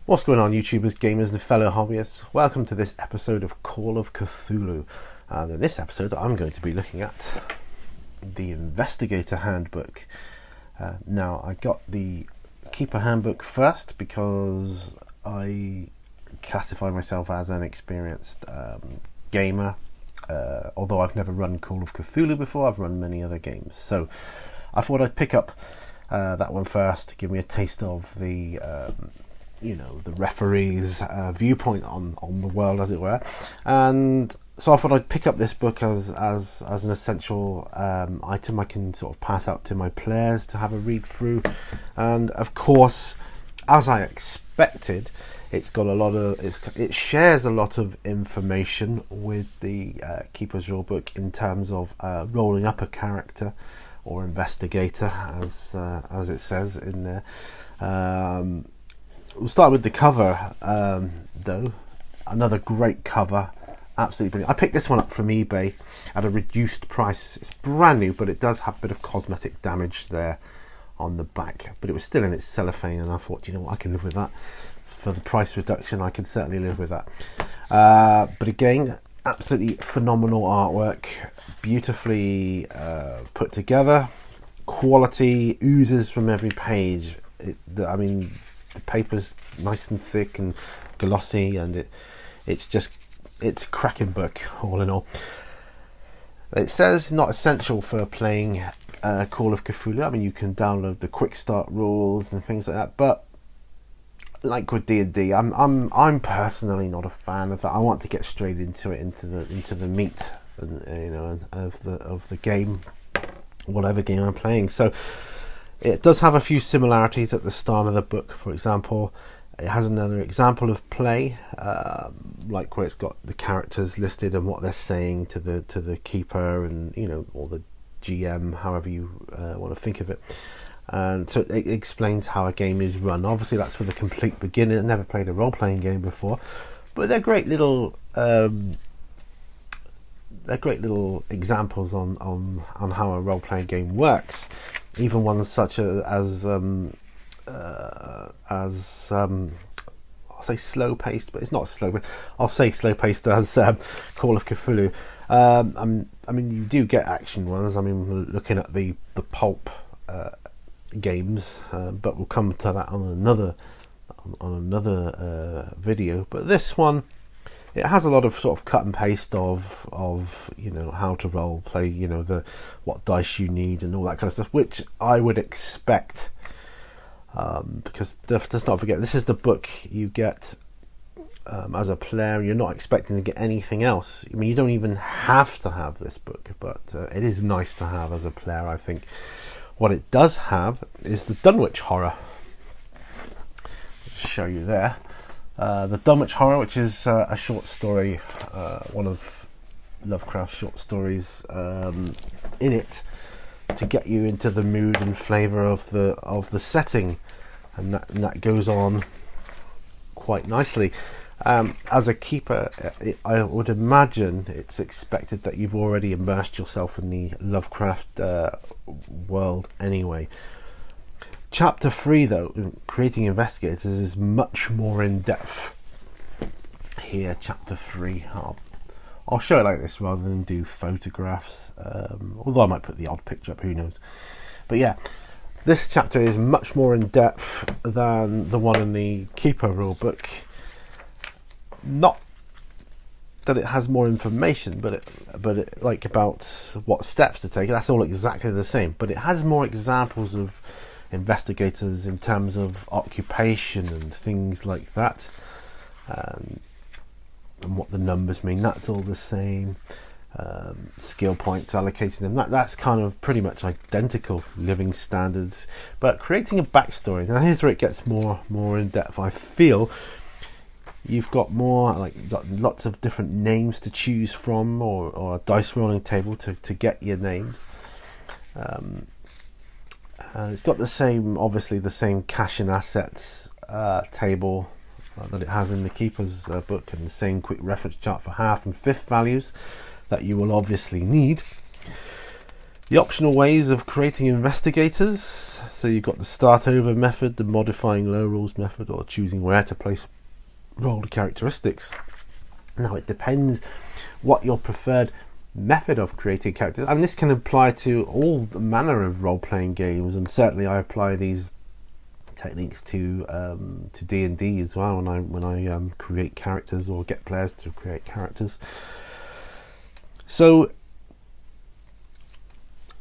What's going on, YouTubers, gamers and fellow hobbyists? Welcome to this episode of Call of Cthulhu. And in this episode I'm going to be looking at the Investigator Handbook. Now I got the Keeper Handbook first because I classify myself as an experienced gamer. Although I've never run Call of Cthulhu before, I've run many other games. So I thought I'd pick up that one first to give me a taste of the the referee's viewpoint on the world, as it were. And so I thought I'd pick up this book as an essential item I can sort of pass out to my players to have a read through. And of course, as I expected, it's got it shares a lot of information with the Keeper's Rulebook in terms of rolling up a character or investigator, as it says in there. We'll start with the cover, though. Another great cover, absolutely brilliant. I picked this one up from eBay at a reduced price. It's brand new, but it does have a bit of cosmetic damage there on the back. But it was still in its cellophane, and I thought, you know what, I can live with that. For the price reduction, I can certainly live with that. But again, absolutely phenomenal artwork, beautifully put together. Quality oozes from every page. The paper's nice and thick and glossy, and it's a cracking book all in all. It says not essential for playing Call of Cthulhu. I mean, you can download the quick start rules and things like that, but like with D&D, I'm personally not a fan of that. I want to get straight into it, into the meat and of the game, whatever game I'm playing. So it does have a few similarities at the start of the book. For example, it has another example of play, like where it's got the characters listed and what they're saying to the keeper, and or the GM, however you want to think of it. And so it explains how a game is run. Obviously, that's for the complete beginner. Never played a role-playing game before, but they're great little examples on how a role-playing game works. Even ones such as I'll say slow-paced, but it's not slow. But I'll say slow-paced as Call of Cthulhu. I mean, you do get action ones. I mean, we're looking at the pulp games, but we'll come to that on another video. But this one, it has a lot of sort of cut and paste of how to role play, what dice you need and all that kind of stuff, which I would expect, because let's not forget, this is the book you get as a player. You're not expecting to get anything else. I mean, you don't even have to have this book, but it is nice to have as a player, I think. What it does have is the Dunwich Horror. I'll show you there. The Dunwich Horror, which is a short story, one of Lovecraft's short stories, in it to get you into the mood and flavour of the setting, and that goes on quite nicely. As a keeper, I would imagine it's expected that you've already immersed yourself in the Lovecraft world anyway. Chapter 3, though, Creating Investigators, is much more in depth. Here, Chapter 3, I'll show it like this rather than do photographs, although I might put the odd picture up, who knows. But yeah, this chapter is much more in depth than the one in the Keeper Rulebook. Not that it has more information, but it like about what steps to take. That's all exactly the same, but it has more examples of investigators in terms of occupation and things like that, and what the numbers mean. That's all the same. Skill points, allocating them, that's kind of pretty much identical, living standards, but creating a backstory. Now here's where it gets more in depth, I feel. You've got you've got lots of different names to choose from, or a dice rolling table to get your names. It's got obviously the same cash and assets table that it has in the Keeper's book, and the same quick reference chart for half and fifth values that you will obviously need. The optional ways of creating investigators. So you've got the start over method, the modifying low rolls method, or choosing where to place rolled characteristics. Now it depends what your preferred method of creating characters. I mean, this can apply to all manner of role-playing games, and certainly I apply these techniques to D&D as well when I create characters or get players to create characters. So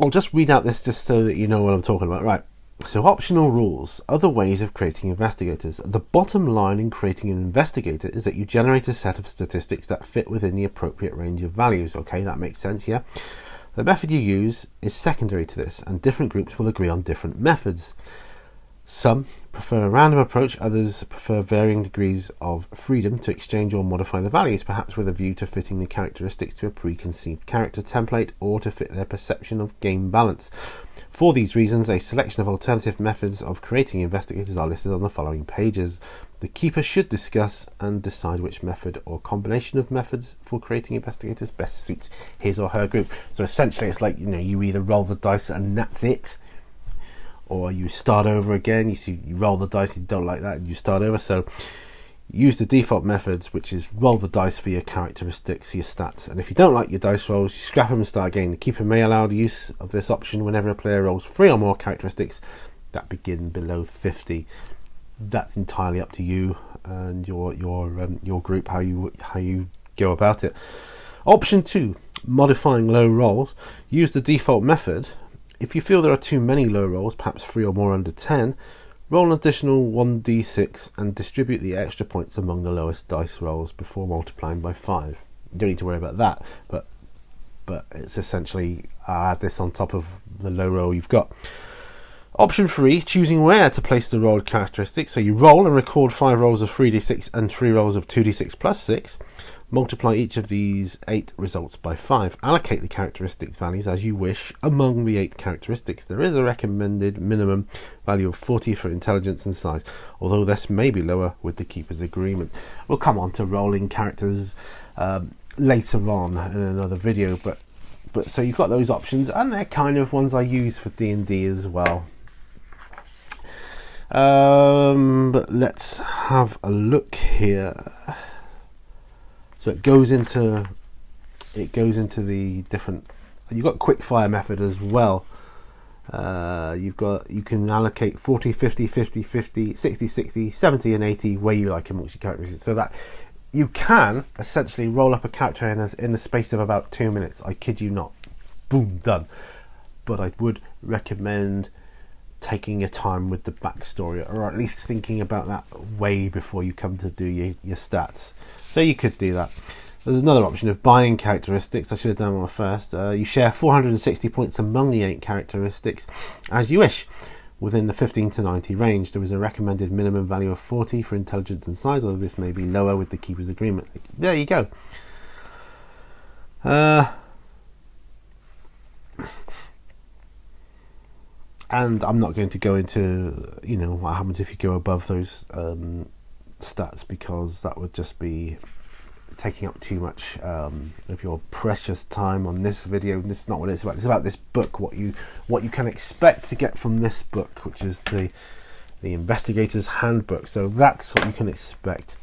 I'll just read out this just so that you know what I'm talking about. Right. So optional rules, other ways of creating investigators. The bottom line in creating an investigator is that you generate a set of statistics that fit within the appropriate range of values. Okay, that makes sense, yeah? The method you use is secondary to this, and different groups will agree on different methods. Some prefer a random approach, others prefer varying degrees of freedom to exchange or modify the values, perhaps with a view to fitting the characteristics to a preconceived character template or to fit their perception of game balance. For these reasons, a selection of alternative methods of creating investigators are listed on the following pages. The keeper should discuss and decide which method or combination of methods for creating investigators best suits his or her group. So essentially it's like, you either roll the dice and that's it, or you start over again. You roll the dice, you don't like that, and you start over. So use the default methods, which is roll the dice for your characteristics, your stats, and if you don't like your dice rolls, you scrap them and start again. The keeper may allow the use of this option whenever a player rolls 3 or more characteristics that begin below 50. That's entirely up to you and your group, how you go about it. Option 2, modifying low rolls. Use the default method. If you feel there are too many low rolls, perhaps 3 or more under 10, roll an additional 1d6 and distribute the extra points among the lowest dice rolls before multiplying by 5. You don't need to worry about that, but it's essentially add this on top of the low roll you've got. Option 3, choosing where to place the rolled characteristics. So you roll and record 5 rolls of 3d6 and 3 rolls of 2d6 plus 6. Multiply each of these 8 results by 5. Allocate the characteristics values as you wish among the 8 characteristics. There is a recommended minimum value of 40 for intelligence and size, although this may be lower with the keeper's agreement. We'll come on to rolling characters later on in another video, but so you've got those options, and they're kind of ones I use for D&D as well. But let's have a look here. So it goes into the different. You've got quick fire method as well. You can allocate 40, 50, 50, 50, 60, 60, 70 and 80 where you like amongst your characters, so that you can essentially roll up a character in the space of about 2 minutes. I kid you not. Boom, done. But I would recommend taking your time with the backstory, or at least thinking about that way before you come to do your stats. So you could do that. There's another option of buying characteristics. I should have done one first. You share 460 points among the 8 characteristics as you wish, within the 15 to 90 range. There is a recommended minimum value of 40 for intelligence and size, although this may be lower with the keeper's agreement. There you go. And I'm not going to go into what happens if you go above those stats, because that would just be taking up too much of your precious time on this video. This is not what it's about. It's about this book, what you can expect to get from this book, which is the Investigator's Handbook. So that's what you can expect.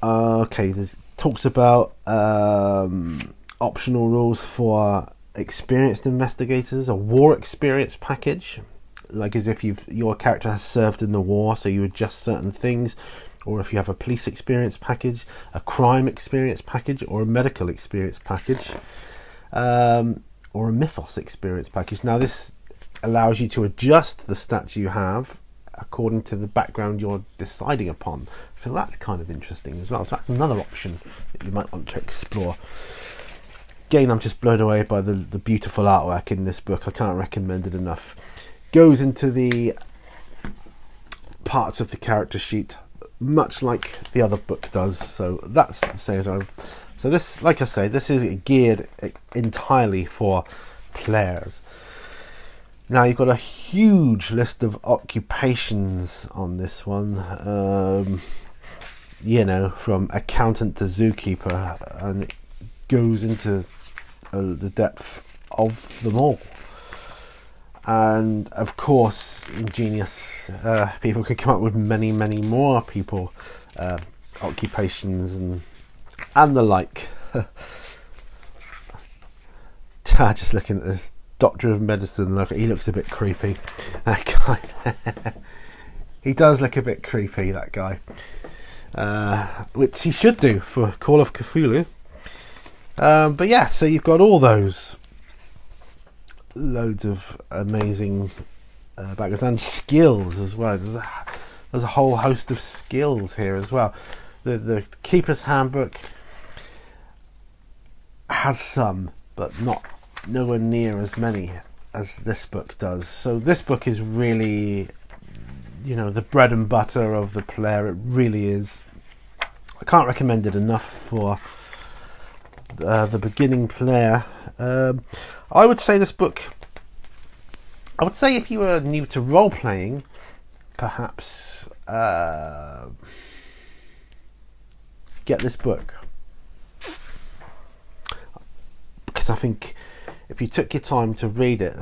Okay, this talks about optional rules for experienced investigators. A war experience package, like as if your character has served in the war, so you adjust certain things, or if you have a police experience package, a crime experience package, or a medical experience package, or a mythos experience package. Now this allows you to adjust the stats you have according to the background you're deciding upon, so that's kind of interesting as well. So that's another option that you might want to explore. Again, I'm just blown away by the beautiful artwork in this book. I can't recommend it enough. Goes into the parts of the character sheet much like the other book does. So that's so this, like I say, this is geared entirely for players. Now you've got a huge list of occupations on this one. From accountant to zookeeper, and it goes into the depth of them all. And of course, ingenious people could come up with many more people, occupations and the like. Just looking at this doctor of medicine, look, he looks a bit creepy. That guy, he does look a bit creepy. That guy, which he should do for Call of Cthulhu. But yeah, so you've got all those loads of amazing backgrounds and skills as well. There's a whole host of skills here as well. The Keeper's Handbook has some, but nowhere near as many as this book does. So this book is really, the bread and butter of the player. It really is. I can't recommend it enough for the beginning player. I would say this book, if you were new to role playing, perhaps get this book, because I think if you took your time to read it,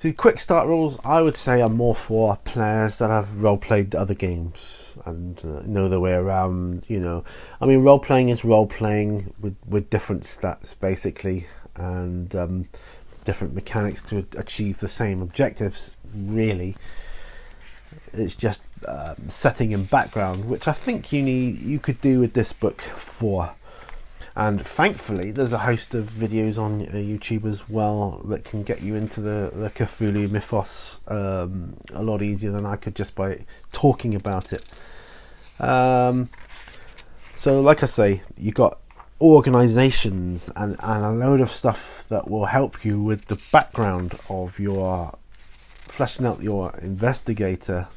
the quick start rules, I would say, are more for players that have role played other games and know their way around. Role playing is role playing with different stats basically, and different mechanics to achieve the same objectives. Really, it's just setting and background, which I think you could do with this book for. And thankfully, there's a host of videos on YouTube as well that can get you into the Cthulhu mythos a lot easier than I could just by talking about it. So, like I say, you've got organisations and a load of stuff that will help you with the background of your fleshing out your investigator.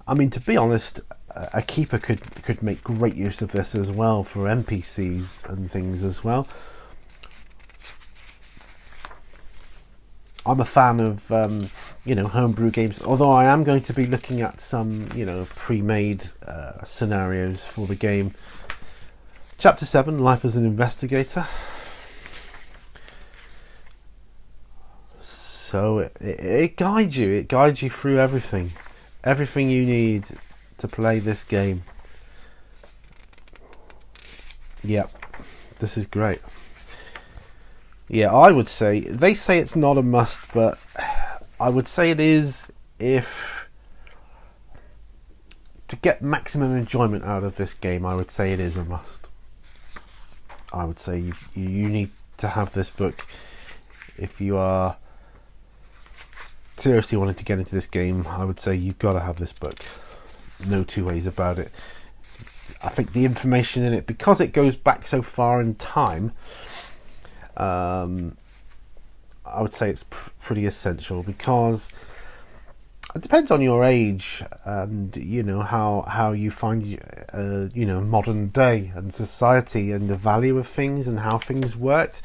To be honest, a keeper could make great use of this as well for NPCs and things as well. I'm a fan of homebrew games, although I am going to be looking at some pre-made scenarios for the game. Chapter 7, Life as an Investigator. So it guides you through everything you need to play this game. Yep, this is great. Yeah, I would say, they say it's not a must, but I would say it is. If to get maximum enjoyment out of this game, I would say it is a must. I would say you need to have this book if you are seriously wanting to get into this game. I would say you've got to have this book. No two ways about it. I think the information in it, because it goes back so far in time, I would say it's pretty essential, because it depends on your age and how you find modern day and society and the value of things and how things worked.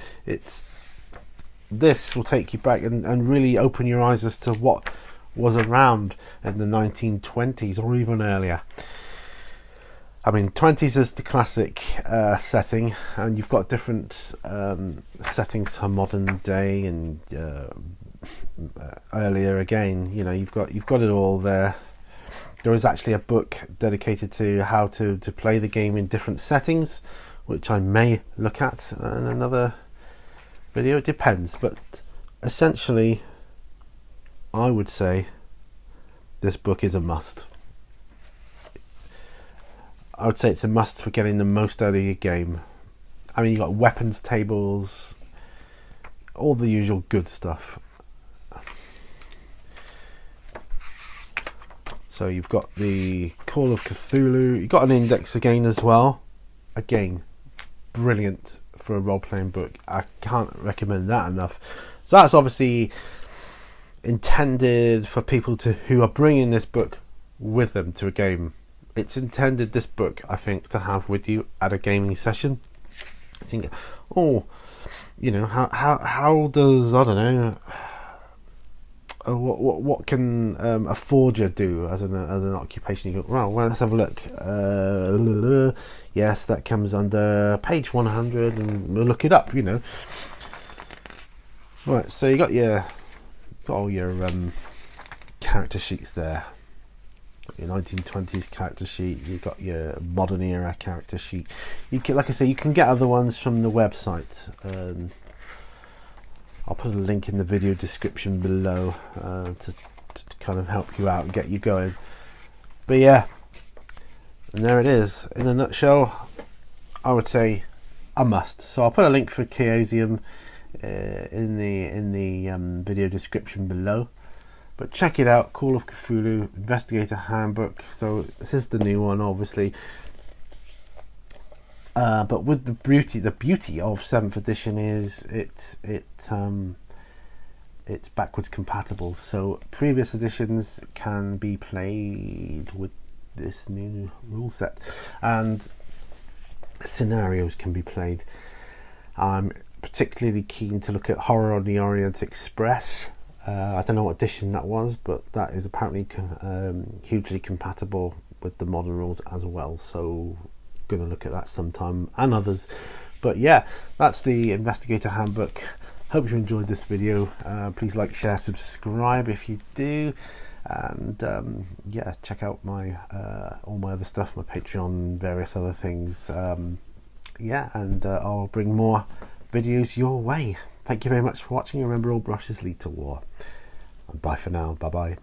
This will take you back and really open your eyes as to what was around in the 1920s or even earlier. 20s is the classic setting, and you've got different settings for modern day and earlier again. You've got it all there. There is actually a book dedicated to how to play the game in different settings, which I may look at in another video. It depends, but essentially I would say this book is a must. I would say it's a must for getting the most out of your game. You've got weapons tables, all the usual good stuff. So you've got the Call of Cthulhu, you've got an index again as well. Again, brilliant for a role-playing book. I can't recommend that enough. So that's obviously intended for people who are bringing this book with them to a game. It's intended, this book, I think, to have with you at a gaming session. I think, how does, I don't know, what can a forger do as an occupation? You go, well, let's have a look. Yes, that comes under page 100, and we'll look it up. Right, so you got all your character sheets there. Got your 1920s character sheet. You got your modern era character sheet. You can, like I say, you can get other ones from the website. I'll put a link in the video description below to kind of help you out and get you going. But yeah, and there it is. In a nutshell, I would say a must. So I'll put a link for Chaosium in the video description below. But check it out, Call of Cthulhu Investigator Handbook. So this is the new one, obviously. But with the beauty of 7th edition is it's backwards compatible. So previous editions can be played with this new rule set, and scenarios can be played. I'm particularly keen to look at Horror on the Orient Express. I don't know what edition that was, but that is apparently hugely compatible with the modern rules as well. So going to look at that sometime, and others. But yeah, that's the Investigator Handbook. Hope you enjoyed this video. Please like, share, subscribe if you do, and yeah, check out my all my other stuff, my Patreon, various other things. Yeah, and I'll bring more videos your way. Thank you very much for watching. Remember, all brushes lead to war. And bye for now. Bye bye.